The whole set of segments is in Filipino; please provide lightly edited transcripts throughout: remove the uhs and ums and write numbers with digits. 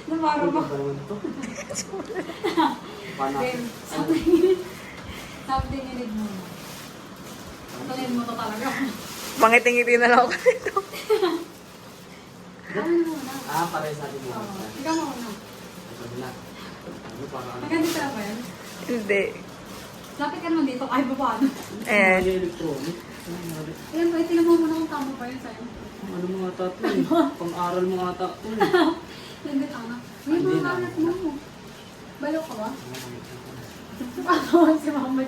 Namaro ba? Game. Something you need mo. Tunin mo to talaga. Mangiting-ngiti na lang ako dito. Gawin mo na. Pares natin mo. Ikaw mo na. Ito na. Ano para ano? Maganda ka ba yan? Hindi. Lapit ka naman dito. Ay, paano? Eh. Electronic. Ayan ba, tingnan mo muna kung tama pa yun sa'yo. Ano mga tato eh. Pang-aral mga tato eh. Hindi tama. Uy, mga kalat mo. Balo ka ba? Paano si Mama?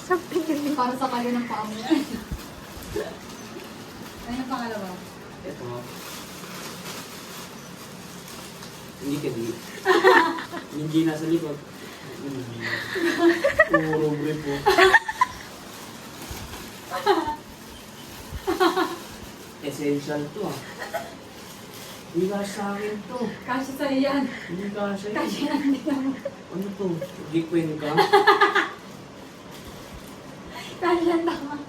Something yun. Para sa kalyo ng paa mo yan. Ano yung pangalawa? Ito. Hindi ka di. Hindi nasa likod. Puro grip po. Essential to ah. Hindi ka sa akin to. Kasya sa'yo yan. Hindi ka sa Kasya yan, hindi mo. Ano to? Gikwin ka? Kasya yan, tama.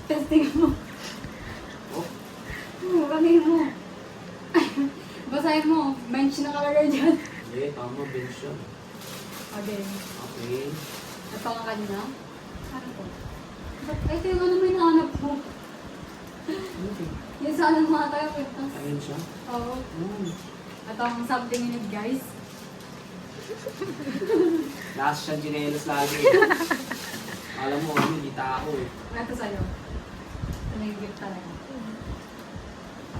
Testing mo. Oh, Kami mo. Basahin mo. Bench na kalagay dyan. hindi. Tama, bench siya. Okay. Okay. Ito ka kanina. Ano po? Ito yung ano may nahanap mo. Ano to? Yung sa anong mga tayo, kwentas. Ayun siya? Oo. Hmm. Ito ang something you need, guys. Lakas siyang ginelas lagi. Alam mo, ano, hindi tao eh. Ito sa'yo. Ito na yung gift talaga.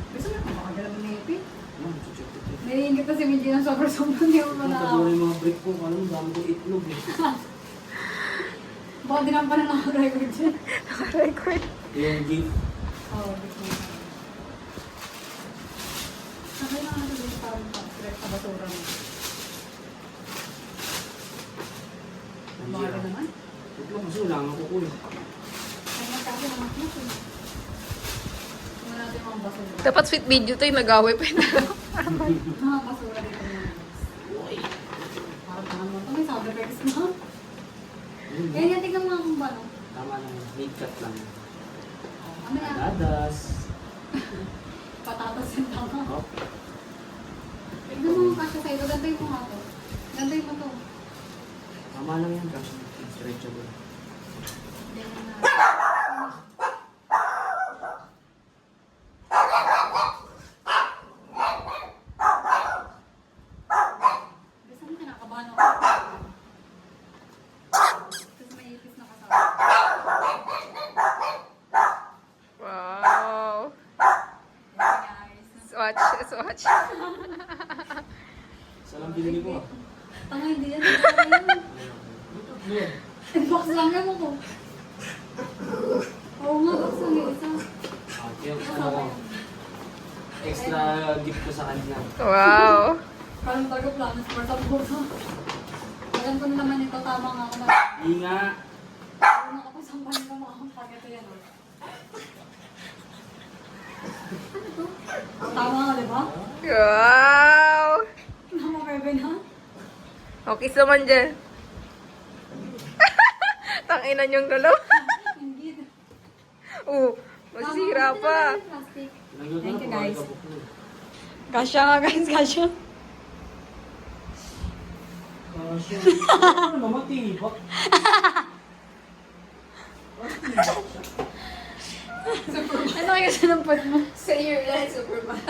Gusto mo kung makagalaw ng nepi? Ano, chuchuk. Naiingit na si Minji ng sobrang hindi mo Ano, manakaw. patuloy yung mga brick ko. Alam mo, dami ko itlog eh. Baka di naman pa na nakarecord dyan. Naka-record. Yung gift. Oo, gift mo. Sabay na nga ito yung parang direct sa basura mo. Ang mga ka naman. Itlog kasi wala nga ko eh. Ay, nagkakasin naman mo ito. Tingnan natin mga basura. Dapat sweet video to yung nag-away pa yun. Mga basura dito na. Parang naman ito. May sound effects na. Kaya nga, tignan mo nga kung ba, no? Tama lang. Mid-cut lang. Ano yan? Dadas. Patatas yung tama. Oh. Tignan mo ang kasya sa'yo. Ganday mo nga to. Ganday mo to. Tama lang yan kasi. Stretchable. Ganyan na. Gusto mo kinakabahan ako. Kasi may ipis na kasama. Wow. Hey guys. Swatch, swatch. Isa lang binili ko ah. Tanga, hindi yan. Hindi yan. Ayun. Box lang yan mo ko. Oo nga, box lang yung isa. Yung ano ko. Extra gift ko sa kanya. Wow. Parang tago plano sa portal box. Alam ko na naman ito, tama nga ako na. Hindi nga. Kung nakapasampan ko makakampag ito yan. Oh. Ano to? Tama nga, di ba? Wow. Nakapebe na? Okay naman dyan. Tanginan yung lolo. Hindi. Masisira pa. Plastic. Nagagawa Thank you, ko, guys. kapok ko. Kasya nga guys, kasya. Kasya. Ano naman tibak? Ano kaya sa nampad mo? Say your line, Superman.